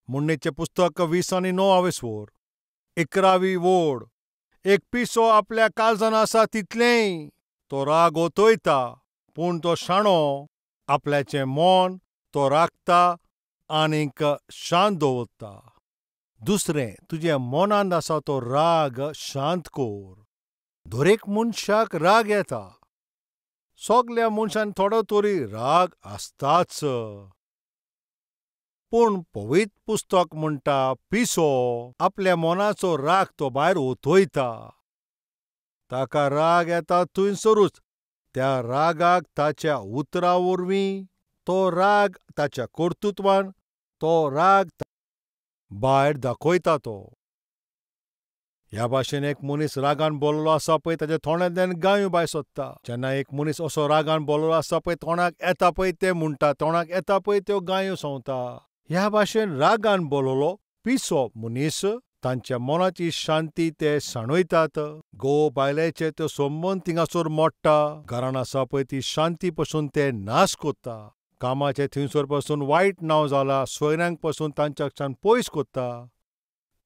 म्हणणेचें पुस्तक 29 11वी ओळ. एक पिसो आपल्या काळजान आसा तितलेंय तो राग ओतयता, पूण तो शाणो आपल्याचें मोन तो राखता आनीक शांत दवरता. दुसरें, तुज्या मोनांत आसा तो राग शांत कर. दरेक मनशाक राग येता. सगल्या मनशांक थोडो तरी राग आसताच. पूण पवित्र पुस्तक म्हणटा पिसो आपल्या मोनाचो राग तो भायर ओतयता. ताका राग येता थंयसरूच त्या रागाक ताच्या उतरां वरवीं, तो राग ताच्या कर्तुत्वान, तो राग भायर दाखयता तो. ह्या भाशेन एक मनीस रागान बोल्लो आसा पळय ताच्या तोंडांतल्यान गायो भायर सरता. जेन्ना एक मनीस असो रागान बोल्लो आसा पळय तोंडाक येता पळय तें म्हणटा, तोंडाक येता पळय त्यो गायो संवता. ह्या भाशेन रागान बोललो पिसो मनीस तांच्या मोनाची शांती ते साणयतात. घोव बायलेचे तो संबंद थिंगासोर मोडटा. घरान आसा पळय ती शांती पासून ते नाश कोत्ता. कामाचे थंयसर पासून वायट नांव जाला, सोयऱ्यांक पासून तांच्या कडच्यान पयस कोत्ता.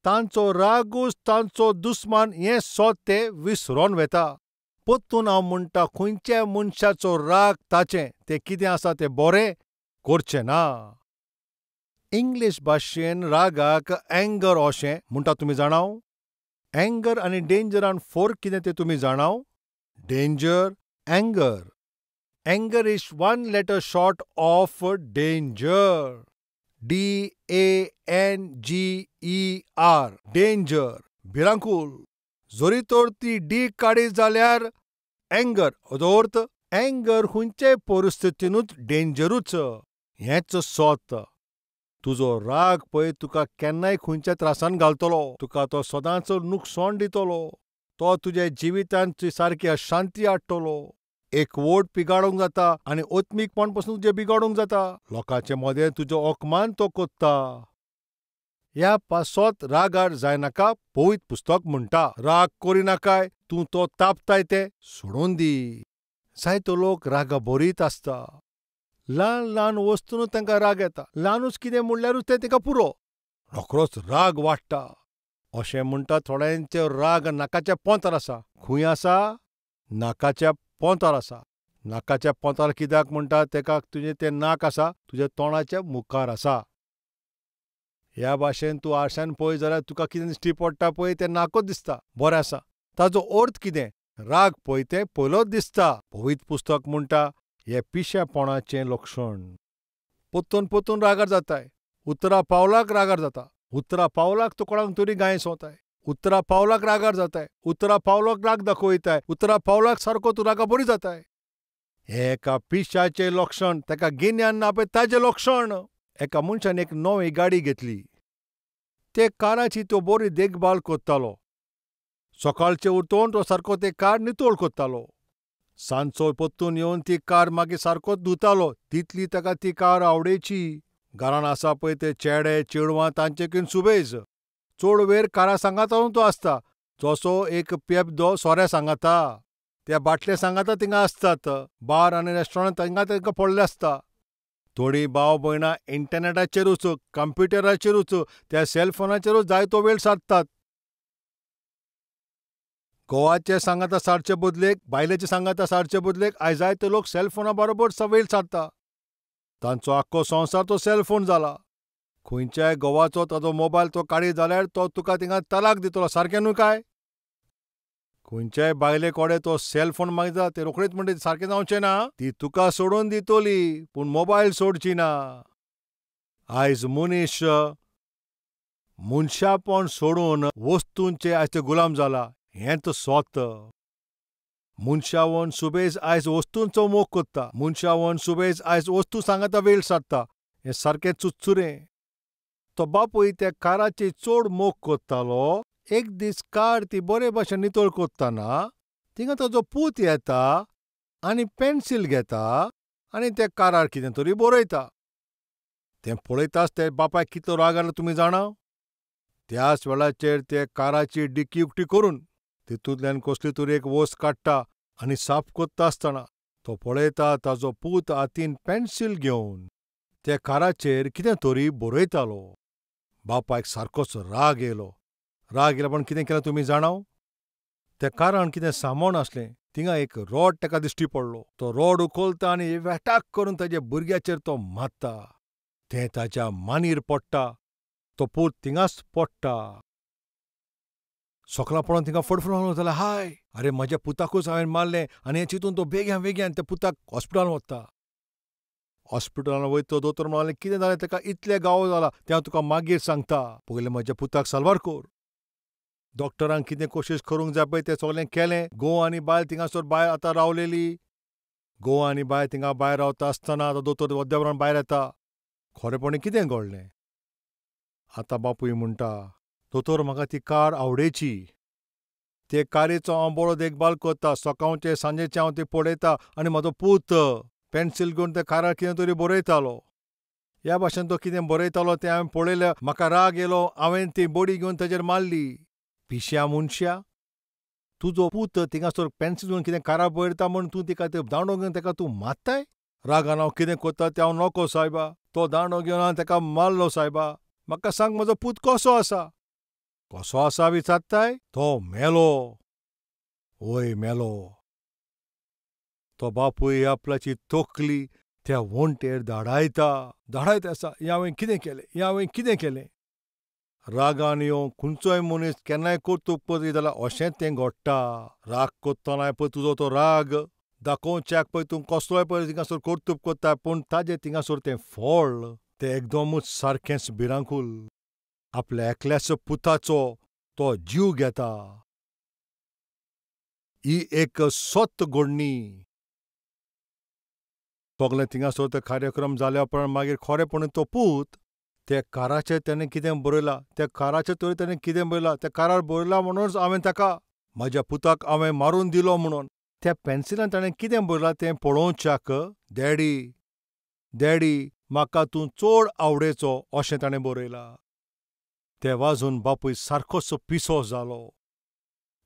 तांचो रागूच तांचो दुस्मान हें सोद ते विसरोन वेता. परतून हांव म्हणटा खंयच्याय मनशाचो राग ताचें तें कितें आसा तें बरें करचें ना. इंग्लीश भाशेन रागाक एंगर अशें म्हणटा तुमी जाणाव? एंगर आनी डेंजरान फरक कितें तें तुमी जाणाव? Danger, anger. Anger is one letter short of danger. DANGER. Danger, भिरांकूळ. जरी तर ती डी काडी जाल्यार एंगर हाचो अर्थ एंगर खंयचेय परिस्थितींतूच डेंजरूच हेंच सोत. तुजो राग पळय तुका केन्नाय खंयच्या त्रासान घालतलो. तुका तो सदांच नुकसाण दितलो. तो तुज्या जिवितांत सारकी अशांती हाडटलो. एक वोट पिगाडूंक जाता आनी ओत्मीकपण पासून तुजें बिगाडूंक जाता. लोकांचे मदें तुजो अपमान तो कोत्ता. ह्या पासत रागार जायनाका पवित्र पुस्तक म्हणटा. राग करिनाकाय, तूं तो तापताय तें सोडून दी. जायतो लोक रागा भरीत आसता. ल्हान ल्हान वस्तूंत तांकां राग येता. ल्हानूच कितें म्हणल्यारूच तें ताका पुरो. रोखडोच राग वाडटा. अशें म्हणटा थोड्यांचो राग नाकाच्या पोंतार आसा. खंय आसा? नाकाच्या पोंतार आसा. नाकाच्या पोंतार कित्याक म्हणटा तेका तुजें तें नाक आसा तुज्या तोंडाच्या मुखार आसा. ह्या भाशेन तूं आरशान पळय जाल्यार तुका कितें दिश्टी पडटा पळय तें नाकूच दिसता. बरें आसा. ताचो अर्थ कितें? राग पळय तें पयलोच दिसता. पवित्र पुस्तक म्हणटा हें पिशेपणाचें लक्षण. परतून रागार जाताय. उतरा पावलाक रागार जाता. उतरा पावलाक तो कोणाक तरी गाय संवताय. उतरा पावलाक रागार जाताय. उतरा पावलाक राग दाखयताय. उतरा पावलाक सारको तूं रागा बरी जाताय. हें एका पिशाचें लक्षण. ताका गिन्यान ना पळय ताचें लक्षण. एका मनशान एक नवी गाडी घेतली. ते काराची तो बरी देखभाल करतालो. सकाळचे उठोवन तो सारको ते कार नितळ करतालो. सांजचो परतून येवन ती कार मागीर सारकोच धुतालो. तितली ताका ती कार आवडेची. घरान आसा पळय ते चेडे चेडवां तांचेकीन सुबेज. चड वेळ कारा सांगातानूच तो आसता. जसो एक पेबदो सोऱ्या सांगाता. त्या बाटले सांगाता थिंगा आसतात. बार आनी रेस्टॉरंट तांकां पडले आसता. थोडीं भाव भयणां इंटरनॅटाचेरूच, कंप्युटराचेरूच, त्या सेलफोनाचेरूच जायतो वेळ सारतात. घोवाचे सांगाता सारचे बदलेक, बायलेचे सांगाता सारचे बदलेक आयज जायते लोक सेलफोना बरोबर वेळ सारता. तांचो आख्खो संवसार तो सेलफोन जाला. खंयच्याय घोवाचो ताचो मोबायल तो काडीत जाल्यार तो तुका थिंगा तलाक दितलो. सारकें न्हय काय? खंयच्याय बायले कोडे तो सेलफोन मागता ते रोखडीच म्हणटा सारकें जावचें ना. ती तुका सोडून दितली पूण मोबायल सोडची ना. आयज मनीस मनशापण सोडून वस्तूंचे आयज ते गुलाम जाला. हेंच सोत. मनशावन सुबेज आयज वस्तूंचो मोग कोत्ता. मनशावन सुबेज आयज वस्तू सांगाता वेळ सारता. हें सारकें चुचुरें. तो बापूय त्या काराची चड मोग कोत्तालो. एक दीस कार ती बरे भाशेन नितळ कोत्ताना थिंगा ताचो पूत येता आनी पेन्सील घेता आनी त्या कारार कितें तरी बरयता. तें पळयताच ते बापायक कितलो राग आयलो तुमी जाणा? त्याच वेळाचेर ते काराची डिकी उक्ती करून तितूंतल्यान कसली तरी एक वस्त काडटा आनी साफ कोत्ता आसतना तो पळयता ताचो पूत हातीन पेन्सील घेवन त्या काराचेर कितें तरी बरयतालो. बापायक सारकोच राग येयलो पण कितें केलें तुमी जाणाव? तें कारण कितें सामोण आसलें थिंगा एक रोड ताका दिश्टी पडलो. तो रोड उखलता आनी वेटाक करून ताचे भुरग्याचेर तो मारता. तें ताच्या मानेर पडटा. तो पूत थिंगाच पडटा. सगळा पळोवन थिंगा फडफडून जाल्यार हाय, आरे म्हाज्या पुताकूच हांवें मारलें आनी हें चिंतून तो बेग्यान त्या पुताक हॉस्पिटलांत व्हरता. हॉस्पिटलांत वयता तो दोतोर म्हणलें कितें जालें ताका इतलें गावो जाला तें हांव तुका मागीर सांगता. पयलीं म्हज्या पुताक साल्वार कोर. डॉक्टरांक कितें कोशिश करूंक जाय पळय तें सगलें केलें. घोव आनी बायल थिंगासर भायर आतां रावलेलीं. घोव आनी बायल थिंगा भायर रावता आसतना तो दोतोर वद्द्या भायर येता. खरेपणी कितें घडलें? आतां बापूय म्हणटा, दोतोर म्हाका ती कार आवडेची. ते कारेचो हांव बरो देखभाल करतां. सकाळचें सांजेचें हांव ती पळयतां आनी म्हाजो पूत पेन्सील घेवन त्या कारार कितें तरी बरयतालो. ह्या भाशेन तो कितें बरयतालो तें हांवें पळयलें. म्हाका राग येयलो. हांवें ती बडी घेवन ताचेर मारली. पिश्या मनशा, तुजो पूत थिंगासर पेन्सील घेवन कितें कारार बरयता म्हूण तूं तिका ते दांडो घेवन ताका तूं मारताय? रागान हांव कितें करता तें हांव नोको सायबा. तो दांडो घेवन हांवें ताका मारलो सायबा. म्हाका सांग म्हजो पूत कसो आसा? कसो आसा विचारताय? तो मेलो. वय मेलो. तो बापूय आपल्याची तोखली त्या वणटेर धाडायता आसा. हें हांवें कितें केलें? रागान येवन खंयचोय मनीस केन्नाय कर्तूब करी जाल्यार अशेंच तें घडटा. राग कोत्तोनाय पळय तुजो तो राग दाखोवच्याक पळय तूं कसलोय पळय थिंगासर कर्तूब करता पूण ताजें थिंगासर तें फळ तें एकदमूच सारकेंच भिरांकूल. आपल्या एकल्याच पुताचो तो जीव घेता. ही एक सत घडणी. सगलें थिंगासर तो कार्यक्रम जाल्या उपरांत मागीर खरेपणी तो पूत त्या काराचेर ताणें कितें बरयलां, त्या काराचेर तरी ताणें कितें बरयलां, त्या कारार बरयलां म्हणूनच हांवें ताका म्हाज्या पुताक हांवें मारून दिलो म्हणून. त्या पेन्सिलान ताणें कितें बरयलां तें पळोवच्याक डॅडी म्हाका तूं चड आवडेचो अशें ताणें बरयलां. तें वाचून बापूय सारकोच पिसो जालो.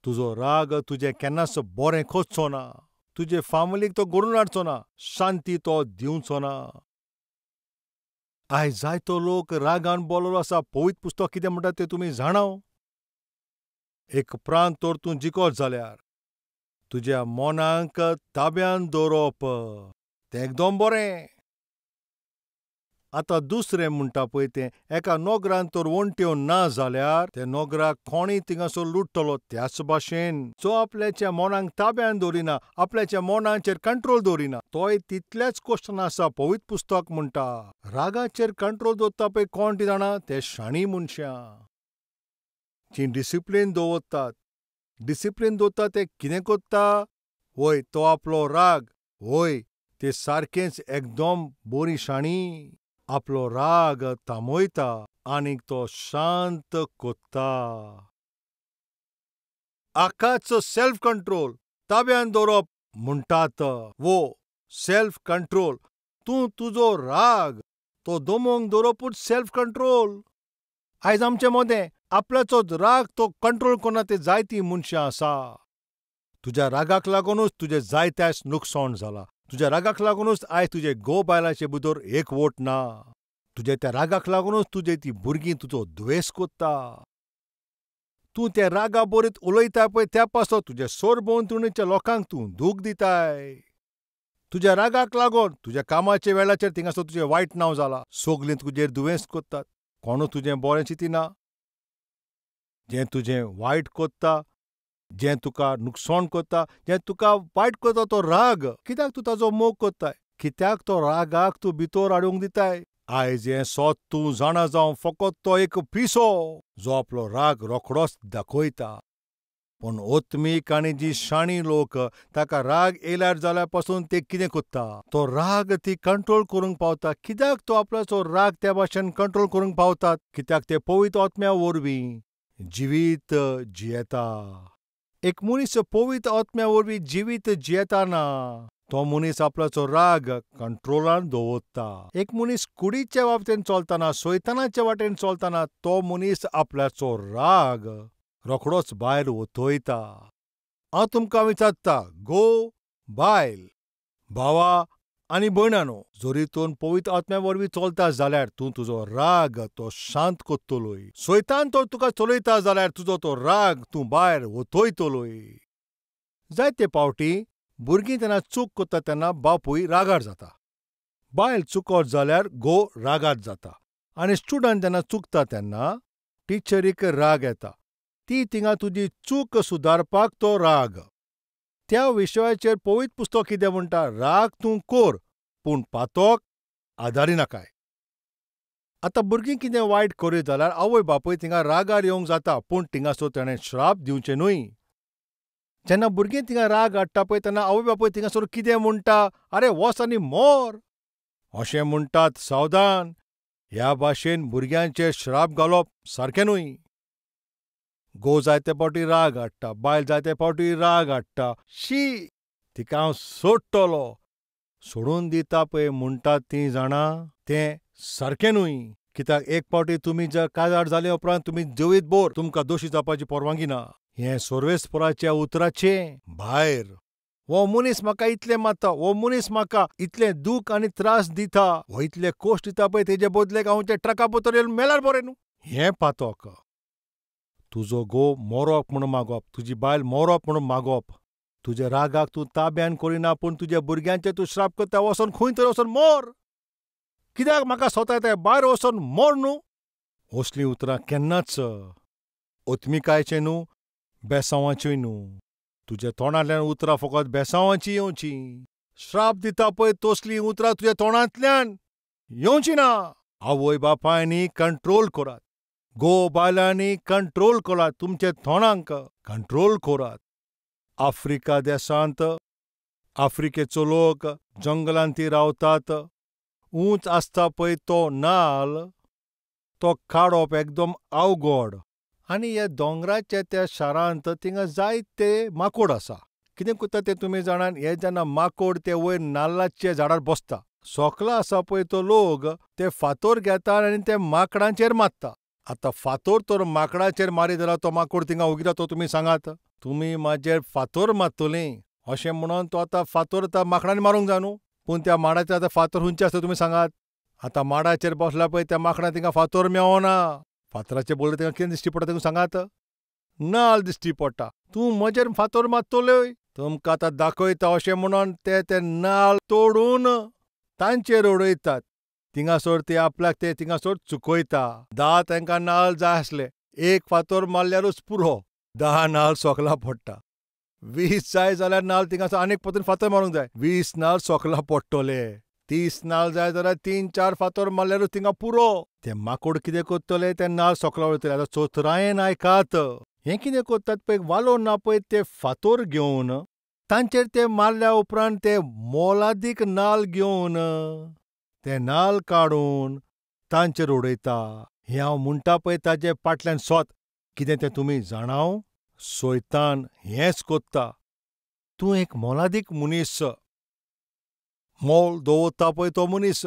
तुजो राग तुजें केन्नाच बरें करचो ना. तुजे फामिलीक तो घडून हाडचो ना. शांती तो दिवचो ना. आयज जायतो लोक रागान बोल्लोलो आसा. पवित्र पुस्तक कितें म्हणटा तें तुमी जाणाव? एक प्राण तर तूं जिखत जाल्यार तुज्या मनाक ताब्यान दवरप तें एकदम बरें. आतां दुसरें म्हणटा पळय तें एका नोकरान तर वणट्यो ना जाल्यार त्या नोकराक कोणीय थिंगासर लुट्टलो. त्याच भाशेन जो आपल्याच्या मनाक ताब्यान दवरिना, आपल्याच्या मनाचेर कंट्रोल दवरिना, तोय तितल्याच क्वेश्चन आसा. पवित्र पुस्तक म्हणटा रागाचेर कंट्रोल दवरता पळय कोण ती जाणा? ते शाणीं मनशां. जीं डिसिप्लीन दवरतात ते कितें करता? वय तो आपलो राग ते सारकेंच एकदम बरीं शाणीं. आपलो राग थांबयता आनीक तो शांत कोत्ता. आकाच सेल्फ कंट्रोल ताब्यान दवरप म्हणटात सेल्फ कंट्रोल. तूं तुजो राग तो दमोवंक दवरपूच सेल्फ कंट्रोल. आयज आमचें मोदें आपल्याचोच राग तो कंट्रोल करना ते जायतीं मनशां आसा. तुज्या रागाक लागूनच तुजें जायत्यास नुकसाण जालां. तुज्या रागाक लागूनच आयज तुजे घोव बायलांचे भितर एकवट ना. तुज्या त्या रागाक लागूनच तुजे तीं भुरगीं तुजो द्वेस कोत्ता. तूं त्या रागा बरीत उलयताय पळय त्या पासत तुज्या सरभोंवतणीच्या लोकांक तूं दूख दिताय. तुज्या रागाक लागून तुज्या कामाच्या वेळाचेर थिंगासर तुजें वायट नांव जालां. सगलीं तुजेर दुयेंस कोत्तात. कोणूच तुजें बरें चिंतिना. जें तुजें वायट कोत्ता, जें तुका नुकसाण कोत्ता, जें तुका वायट कोत्ता तो राग, कित्याक तूं ताचो मोग कोत्ताय? कित्याक तो रागाक तूं भितर हाडूंक दिताय? आयज हें सत तूं जाणा जावन फकत तो एक पिसो जो आपलो राग रोखडोच दाखयता. पूण ओत्मीक आनी जीं शाणीं लोक ताका राग येयल्यार जाल्यार पासून ते कितें कोत्ता? तो राग ती कंट्रोल करूंक पावता. कित्याक तो आपल्याचो राग त्या भाशेन कंट्रोल करूंक पावतात? कित्याक ते पवित्र आत्म्या वरवीं जिवीत जियेता. एक मनीस पवित्र आत्म्या वरवीं जिवीत जियेताना तो मनीस आपल्याचो राग कंट्रोलान दवरता. एक मनीस कुडीच्या वाटेन चलतना, सैतानाच्या वाटेन चलतना तो मनीस आपल्याचो राग रोखडोच भायर वतयता. हांव तुमकां विचारता, घोव, बायल, भावा आनी भयणानो, जरी तूं पवित्र आत्म्या वरवीं चलता जाल्यार तूं तुजो राग तो शांत कोत्तलोय. सैतान तर तुका चलयता जाल्यार तुजो तो राग तूं भायर वतयतलोय. जायते फावटी भुरगीं तेन्ना चूक करता तेन्ना बापूय रागार जाता. बायल चुकत जाल्यार घोव रागार जाता. आनी स्टुडंट जेन्ना चुकता तेन्ना टिचरीक राग येता. ती थिंगा तुजी चूक सुदारपाक तो राग. त्या विशयाचेर पवित्र पुस्तक कितें म्हणटा? राग तूं कोर, पूण पातोक आदारी नाकाय. आतां भुरगीं कितें वायट करीत जाल्यार आवय बापूय थिंगा रागार येवंक जाता, पूण थिंगासर ताणें श्राप दिवचें न्हय. जेन्ना भुरगीं थिंगा राग हाडटा पळय तेन्ना आवय बापूय थिंगासर कितें म्हणटा? आरे वच आनी मोर अशें म्हणटात. सावधान, ह्या भाशेन भुरग्यांचेर श्राप घालप सारकें न्हय. घोव जायते फावटी राग हाडटा, बायल जायते फावटी राग हाडटा. शी, तिका हांव सोडटलों, सोडून दिता पळय म्हणटात तीं जाणां, तें सारकें न्हय. कित्याक एक फावटी तुमी जर काजार जाले उपरांत तुमी जिवीत भर तुमकां दोशी जावपाची परवानगी ना. हें सोर्वेस्पराच्या उतराचें भायर. हो मनीस म्हाका इतलें मारता, हो मनीस म्हाका इतलें दूख आनी त्रास दिता, हो इतले कोश्ट दिता पळय, तेजे बदलेक हांव त्या ट्रका भितर येवन मेल्यार बरें न्हू. हें पातोक. तुजो घोव मरोप म्हूण मागप, तुजी बायल मरोप म्हूण मागप. तुज्या रागाक तूं ताब्यान करिना, पूण तुज्या भुरग्यांचेर तूं श्राप करता. वचोन खंय तरी वचोन मोर. कित्याक म्हाका स्वता येता भायर वचोन मोर न्हू. असलीं उतरां केन्नाच ओत्मिकायचें न्हू, बेसांवाचीं न्हू. तुज्या तोंडांतल्यान उतरां फकत बेसांवाचीं येवचीं. श्राप दिता पळय तसलीं उतरां तुज्या तोंडांतल्यान येवचीं ना. आवय बापायनी कंट्रोल करात. घोव बायलांनी कंट्रोल करात. तुमचे तोंडांक कंट्रोल करात. आफ्रिका देशांत आफ्रिकेचो लोक जंगलांत रावतात. उंच आसता पळय तो नाल्ल, तो काडप एकदम अवघड. आनी हे दोंगराच्या त्या शारांत थिंगा जायते माकोड आसा. कितें करता तें तुमी जाणात? हे जेन्ना माकोड ते वयर नाल्लाच्या झाडार बसता, सोकला आसा पळय तो लोक ते फातर घेता आनी ते माकडांचेर मारता. आतां फातर तर माकडाचेर मारीत जाल्यार तो माकोड थिंगा उगी रावता तुमी सांगात? तुमी म्हाजेर फातर मारतलीं अशें म्हणोन तो आतां फातर आतां माकडांनी मारूंक जाय न्हू. पूण त्या माडाचेर आतां फातर खंयचे आसता तुमी सांगात? आतां माडाचेर बसला पळय त्या माकडाक थिंगा फातर मेळना. फातराचे बदले थिंगा कितें दिश्टी पडटा तुमी सांगात? नाल्ल दिश्टी पडटा. तूं म्हजेर फातर मारतलोय, तुमकां आतां दाखयता अशें म्हणोन ते नाल्ल तोडून तांचेर उडयतात. थिंगासर ते आपल्याक ते थिंगासर चुकयता. 10 तांकां नाल्ल जाय आसले, एक फातर मारल्यारूच पुरो 10 नाल्ल सोकला पडटा. 20 जाय जाल्यार नाल्ल थिंगासर आनीक परतून फातर मारूंक जाय, 20 नाल्ल सोकला पडटले. 30 नाल्ल जाय जाल्यार 3-4 फातर मारल्यारूच थिंगा पुरो. ते माकोड कितें करतले? ते नाल्ल सोकला उडयतले. आतां चोथरायेन आयकात. हें कितें करतात पळय, वालो ना पळय ते फातर घेवन तांचेर ते मारल्या उपरांत ते मोलादीक नाल्ल घेवन ते नाल्ल काडून तांचेर उडयता. हें हांव म्हणटा पळय ताचे फाटल्यान सोत. कितें तें तुमी जाणाव? सैतान हेंच कोत्ता. तूं एक मोलादीक मनीस, मोल दवरता पळय तो मनीस.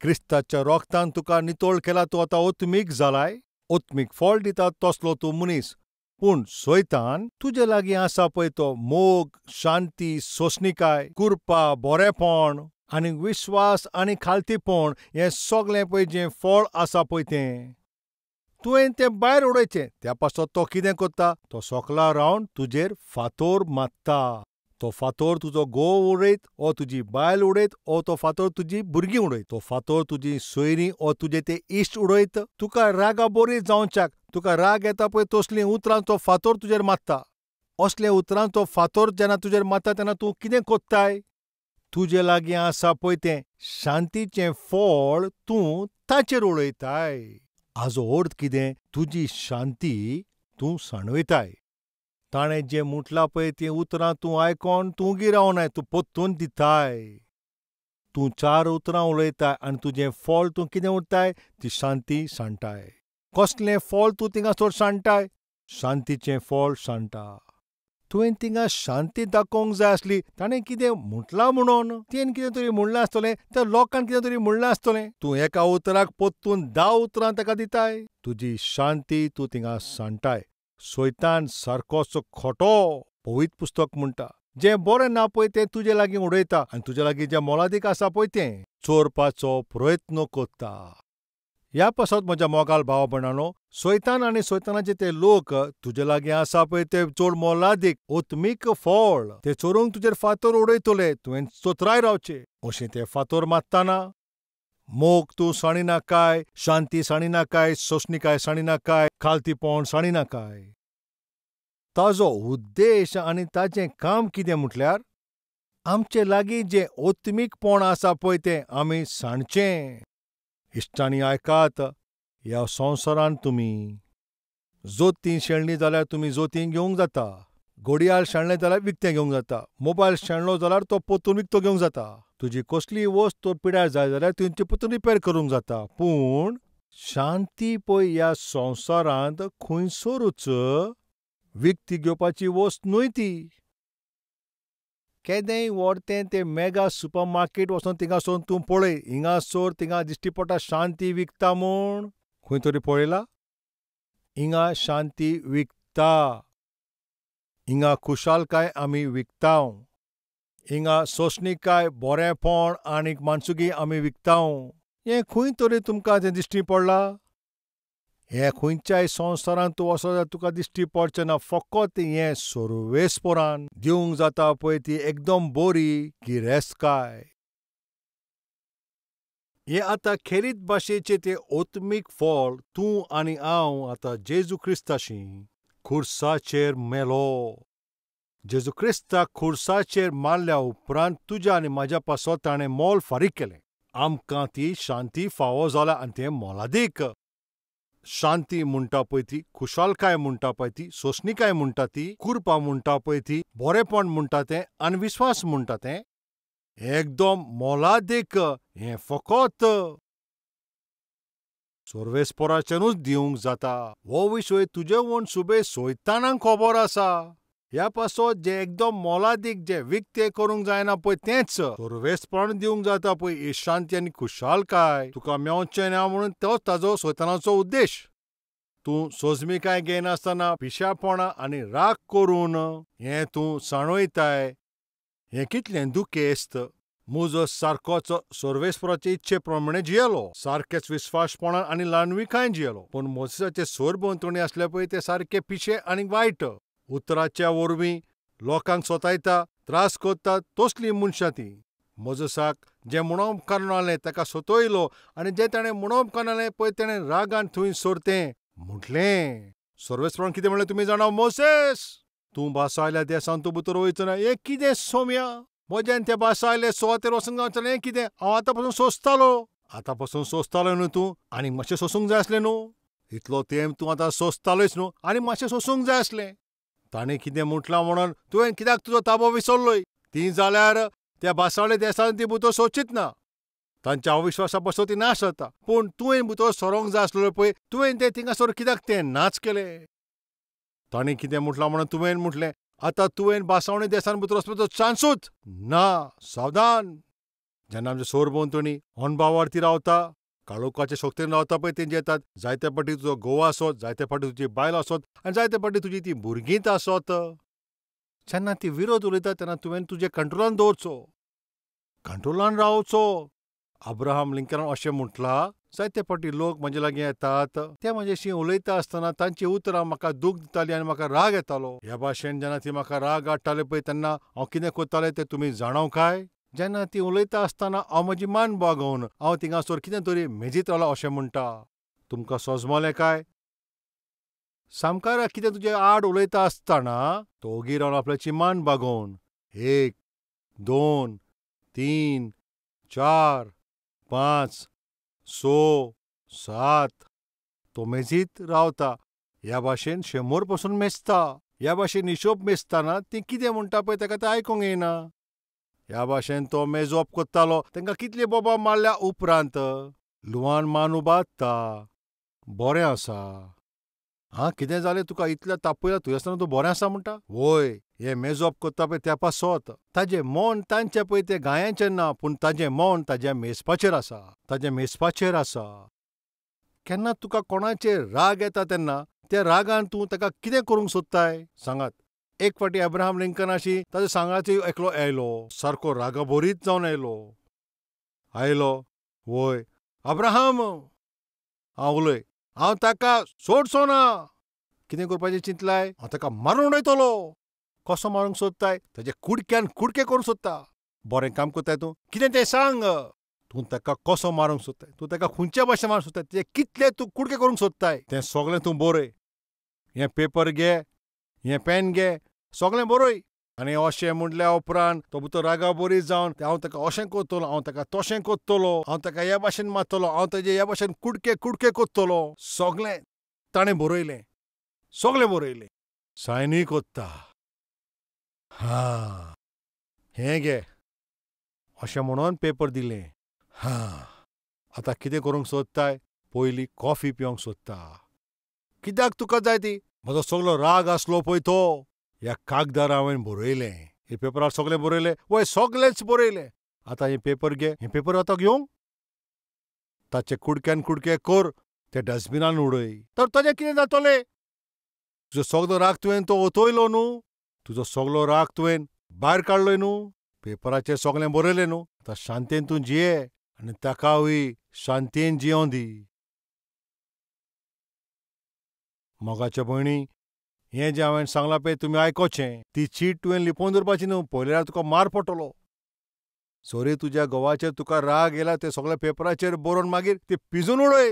क्रिस्ताच्या रोगतान तुका नितोळ केला, तूं आतां ओत्मीक जालाय, ओत्मीक फळ दिता तसलो तूं मनीस. पूण सैतान तुजे लागीं आसा पळय तो मोग, शांती, सोंसणीकाय, कृपा, बरेपण आनी विश्वास आनी खालतीपण, हें सगळें पळय जें फळ आसा पळय तें तुवें तें भायर उडोवचें. त्या पासत तो कितें करता? तो सोकला रावन तुजेर फातर मारता. तो फातर तुजो घोव उडयत, ओ तुजी बायल उडयत, ओ तो फातर तुजी भुरगीं उडयत, तो फातर तुजी सोयरीं ओ तुजे ते इश्ट उडयत. तुका रागा बरी जावच्याक, तुका राग येता पळय तसलीं उतरां तो फातर तुजेर मारता. असले उतरां तो फातर जेन्ना तुजेर मारता तेन्ना तूं कितें कोत्ताय? तुजे लागीं आसा पळय तें शांतीचें फळ तूं ताचेर उडयताय. हाजो अर्थ कितें? तुजी शांती तूं सांडवयताय. ताणें जें म्हटलां पळय तीं उतरां तूं आयकोन तूं उगी रावनाय, तूं पोत्तून दिताय. तूं 4 उतरां उलयताय आनी तुजें फळ तूं कितें उरताय? ती शांती सांडटाय. कसलें फळ तूं थिंगासर सांडटाय? शांतीचें फळ सांडटा. तुवें थिंगा शांती दाखोवंक जाय आसली. ताणें कितें म्हटलां म्हणून, तेणें कितें तरी म्हणलें आसतलें, त्या लोकांक कितें तरी म्हणलें आसतलें. तूं एका उतराक पोत्तून 10 उतरां ताका दिताय. तुजी शांती तूं थिंगा सांडटाय. सैतान सारकोच खोटो. पवित्र पुस्तक म्हणटा, जें बरें ना पळय तें तुजे लागीं उडयता आनी तुजे लागीं जें मोलादीक आसा पळय तें चोरपाचो प्रयत्न करता. ह्या पासत म्हज्या मोगाल भावा भयणांनो, सैतान आनी सैतानाचे ते लोक तुजे लागीं आसा पळय ते चड मोलादीक ओत्मीक फळ ते चोरूंक तुजेर फातर उडयतले. तुवें चोत्राय रावचें. अशें ते फातर मारतना मोग तूं साणिना काय, शांती साणिना काय, सोंसणीकाय साणिना काय, खालतीपण साणिना काय. ताजो उद्देश आनी ताचें काम कितें म्हटल्यार आमचे लागीं जें ओत्मीकपण आसा पळय तें आमी सांडचें. इश्टांनी आयकात, ह्या संवसारांत तुमी जोतीं शेणलीं जाल्यार तुमी जोतीं घेवंक जाता. घडयाळ शेणलें जाल्यार विकतें घेवंक जाता. मोबायल शेणलो जाल्यार तो परतून विकतो घेवंक जाता. तुजी कसलीय वस्त तर पिड्यार जाय जाल्यार तुवें ती परतून रिपेर करूंक जाता. पूण शांती पळय ह्या संवसारांत खंयसरूच विकती घेवपाची वस्त न्हय ती. केदेंय व्हडतें तें मेगा सुपरमार्केट वचून थिंगासोर तूं पळय, हिंगासोर थिंगा दिश्टी पडटा शांती विकता म्हूण. खंय तरी पळयला? हिंगा शांती विकता. हिंगा खुशालकाय आमी विकतांव. हिंगा सोंसणीकाय, बरेंपण आनीक मानसुकी आमी विकतांव. हें खंय तरी तुमकां तें दिश्टी पडलां? हें खंयच्याय संवसारांत तूं वचत जाल्यार तुका दिश्टी पडचें ना. फकत हें सर्वेस्परान दिवंक जाता पळय ती एकदम बरी गिरेस्तकाय. हें आतां खेरीत भाशेचें तें ओत्मीक फळ तूं आनी हांव आतां जेजू क्रिस्ताशीं खुर्साचेर मेलो. जेजू क्रिस्ताक खुर्साचेर मारल्या उपरांत तुज्या आनी म्हाज्या पासत ताणें मोल फारीक केलें. आमकां ती शांती फावो जाल्या आनी तें मोलादीक. शांती म्हणटा पळय ती, खुशालकाय म्हणटा पळय ती, सोंसणीकाय म्हणटा ती, कृपा म्हणटा पळय ती, बरेंपण म्हणटा तें आनी विस्वास म्हणटा तें एकदम मोलादीक. हें फकत सर्वेस्पराच्यानूच दिवंक जाता. हो विशय तुजे म्हूण सुबे सैतानाक खबर आसा. ह्या पासत जें एकदम मोलादीक जें विकतें करूंक जायना पळय तेंच सर्वेस्परान दिवंक जाता पळय ही शांती आनी खुशालकाय. तुका मेवचें ना म्हणून तोच ताजो सैतानाचो उद्देश. तूं सोजमीकाय घेयनासतना पिश्यापणां आनी राग करून हें तूं सांडयताय. हें कितलें दुखेस्त. मोजस सारकोच सर्वेस्पराचे इच्छे प्रमाणें जियेलो. सारकेंच विस्वासपणान आनी ल्हानविकायेन जियेलो. पूण मोजसाचे सरभोंवतणी आसले पळय ते सारके पिशे आनी वायट. उतराच्या वरवीं लोकांक सतायता, त्रास करता तसलीं मनशां तीं. मोजसाक जें म्हणप करनासलें ताका सतयलो आनी जें ताणें म्हणप करनासलें पळय ताणें रागान थंयसर तें म्हटलें. सर्वेस्परान कितें म्हणलें तुमी जाणा? मोसेस, तूं भासायल्या देसान तूं भितर वयचो ना. हें कितें सोम्या? म्हज्यान तें भासायले सुवातेर वचूंक जावचें हें कितें? हांव आतां पासून सोंसतालो. आतां पासून सोंसतालो न्हय तूं, आनी मातशें सोंसूंक जाय आसलें न्हू. इतलो तेंप तूं आतां सोंसतालोयच न्हू, आनी मातशें सोंसूंक जाय आसलें. ताणें कितें म्हटलां म्हणून तुवें कित्याक तुजो ताबो विसरलोय? तीं जाल्यार त्या भासावले देसान तीं भितर सोंसचीच ना. तांच्या अविश्वासा पासत ती नाश जाता. पूण तुवें भितर सरोंक जाय आसलें पळय, तुवें तें थिंगासर कित्याक तें नाच केलें? ताणें कितें म्हटलां म्हणून तुवें म्हटलें आतां तुवें भासावणी देसान भितर वचपाचो चान्सूच ना. सावधान. जेन्ना आमच्या सरभोंवतणी अणभवार्थी रावता, काळोखाचे शक्तीन रावता पळय तें जेतात. जायते फावटी तुजो घोव आसत, जायते फावटी तुजी बायल आसत आनी जायते फावटी तुजी ती भुरगींच आसत. जेन्ना ती विरोध उलयता तेन्ना तुवें तुजें कंट्रोलान दवरचो. कंट्रोलान रावचो. अब्राहम लिंकनान अशें म्हटलां, जायते फावटी लोक म्हजे लागीं येतात, ते म्हाजेशी उलयता आसतना तांची उतरां म्हाका दूख दितालीं आनी म्हाका राग येतालो. ह्या भाशेन जेन्ना ती म्हाका राग हाडटाले पळय तेन्ना हांव कितें करतालें तें तुमी जाणव काय? जेन्ना ती उलयता आसतना हांव म्हजी मान बागोवन हांव थिंगासर कितें तरी मेजीत रावलों अशें म्हणटा. तुमकां सोजमलें काय? सामकार कितें तुजे आड उलयता आसतना तो ओगी रावन आपल्याची मान बागोवन 1, 2, 3, 4, 5, 6, 7 तो मेजीत रावता. ह्या भाशेन 100 पासून मेजता. ह्या भाशेन हिशोब मेजतना ती कितें म्हणटा पळय ताका तें आयकूंक येना. ह्या भाशेन तो मेजप करतालो. तांकां कितले बोबां मारल्या उपरांत ल्हुवान मान उबारता. बरें आसा. कितें जालें तुका इतलें तापयलां तुवें आसतना तूं बरें आसा म्हणटा? वय, हें मेजप करता पळय त्या पासत. ताजें मन तांचें पळय तें गायांचें ना, पूण ताजें मन ताच्या मेजपाचेर आसा. ताजें मेजपाचेर आसा. केन्ना तुका कोणाचेर राग येता तेन्ना त्या रागान तूं ताका कितें करूंक सोदताय? सांगात. एक फावटी अब्राहम लिंकनाशी ताच्या सांगाची एकलो आयलो, सारको रागाभरीत जावन आयलो. वय अब्राहम, हांव उलय, हांव ताका सोडचो ना. कितें करपाचें चिंतलाय? हांव ताका मारून उडयतलो. कसो मारूंक सोदताय? ताचे कुडक्यान कुडके करूंक सोदता. बरें काम करताय तूं, कितें तें सांग. तूं ताका कसो मारूंक सोदताय? तूं ताका खंयच्या भाशेन मारूंक सोदताय? तेचे कितले तूं कुडके करूंक सोदताय तें सगळें तूं बरय. हें पेपर घे, हें पेन घे, सगळें बरय. आनी अशें म्हणल्या उपरांत तो भितर रागाबरी जावन हांव ताका अशें करतलो, हांव ताका तशें करतलो, हांव ताका ह्या भाशेन मारतलो, हांव ताजे ह्या भाशेन कुडके कुडके करतलो. सगळें ताणें बरयलें. सगळें बरयलें. सायनूय कोत्ता. हें घे, अशें म्हणून पेपर दिलें. आतां कितें करूंक सोदताय? पयलीं कॉफी पिवंक सोदता. कित्याक तुका जाय ती? म्हजो सगळो राग आसलो पळय तो ह्या कागदार हांवें बरयलें. हे पेपरार सगळें बरयलें? वय सगळेंच बरयलें. आतां हे पेपर घे, हे पेपर आतां घेवंक? ताचे कुडक्यान कुडके कर, ते डस्टबिनान उडय. तर ताजें कितें जातलें? तुजो सगळो राग तुवें तो ओतयलो न्हू. तुजो सगळो राग तुवें भायर काडलोय न्हू. पेपराचेर सगळें बरयलें न्हू. आतां शांतेन तूं जिये आनी ताकाय शांतेन जियों दी. मोगाच्या भयणी, हें जें हांवें सांगलां पळय तुमी आयकोचें. ती चीट तुवें लिपोवन दवरपाची न्हू, पळयल्यार तुका मार पडटलो. सोरी तुज्या घोवाचेर तुका राग येयला ते सगळ्या पेपराचेर बरोवन मागीर ते पिजून उडय.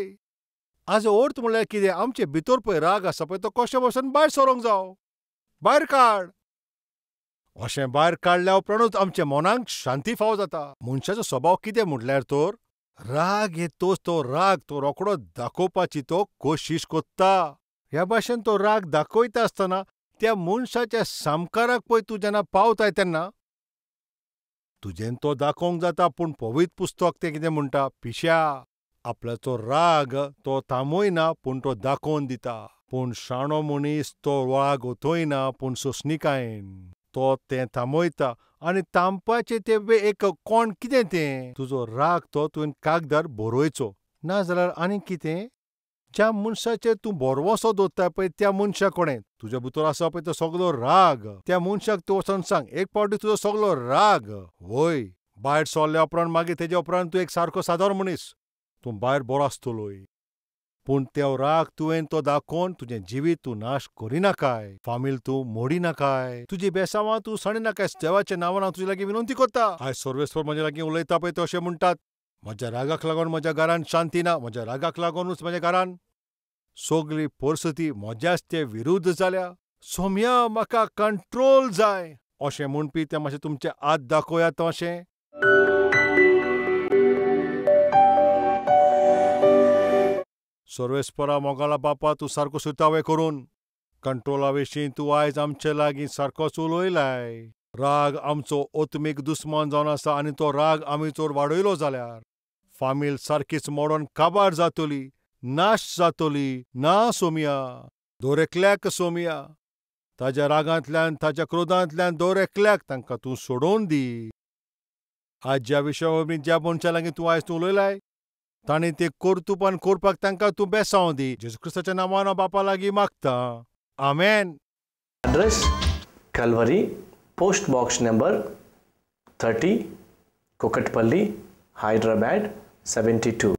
हाजो अर्थ म्हणल्यार कितें? आमचे भितर पळय राग आसा पळय तो कशे भशेन भायर सरोंक जावो. भायर काड. अशें भायर काडल्या उपरांतूच आमच्या मनाक शांती फावो जाता. मनशाचो स्वभाव कितें म्हटल्यार तर राग येतोच तो राग तो रोखडो दाखोवपाची तो कोशिश कोत्ता. ह्या भाशेन तो राग दाखयता आसतना त्या मनशाच्या सामकाराक पळय तूं जेन्ना पावताय तेन्ना तुजेन तो दाखोवंक जाता. पूण पवित्र पुस्तक तें कितें म्हणटा? पिश्या, आपल्याचो राग तो थांबयना पूण तो दाखोवन दिता. पूण शाणो मनीस तो राग ओतयना पूण सोंसणीकायेन तो तें थांबयता. आनी थांबपाचें तें एक कोण कितें तें? तुजो राग तो तुवें कागदार बरोवचो. नाजाल्यार आनीक कितें? ज्या मनशाचेर तूं भरवोसो दवरता पळय त्या मनशा कडेन तुज्या भितर आसा पळय तो सगळो राग त्या मनशाक तूं वचोन सांग, एक फावटी तुजो सगळो राग वय भायर सरल्या उपरांत मागीर तेजे उपरांत तूं एक सारको सादारण मनीस. तूं भायर बरो आसतलोय. पूण तो राग तुवें तो दाखोवन तुजें जिवीत तूं नाश करिनाकाय. फामील तूं मोडिनाकाय. तुजी बेसांवां तूं साणिनाकाय. देवाच्या नांवान हांव तुजे लागीं विनंती करता. आयज सर्वेस्पर म्हजे लागीं उलयता पळय ते अशें म्हणटात, म्हज्या रागाक लागून म्हज्या घरांत शांती ना. म्हज्या रागाक लागूनूच म्हज्या घरांत सगळी परिस्थिती म्हज्याच ते विरुद्ध जाल्या. सौम्या, म्हाका कंट्रोल जाय अशें म्हणपी तें मातशें तुमचें हात दाखोवयात अशें. सर्वेस्परा मोगाला बापा तूं सारको सुतावे करून कंट्रोला विशीं तूं आयज आमचे लागीं सारकोच उलयलाय. राग आमचो ओत्मीक दुस्मान जावन आसा आनी तो राग आमी चड वाडयलो जाल्यार फामील सारकीच मोडोन काबार जातली, नाश जातली. ना सौम्या, दर एकल्याक सौम्या, ताच्या रागांतल्यान ताच्या क्रोधांतल्यान दर एकल्याक तांकां तूं सोडून दी. आज ज्या विशया वरवीं ज्या मनशा लागीं तूं आयज तूं उलयलाय तांणी ते कर्तुपान करपाक तांकां तूं बेसांव दी. जेजू क्रिस्ताच्या नांवान हांव बापा लागीं मागतां. आमेन. Address Calvary, Post Box number 30, Kokatpalli, Hyderabad 72.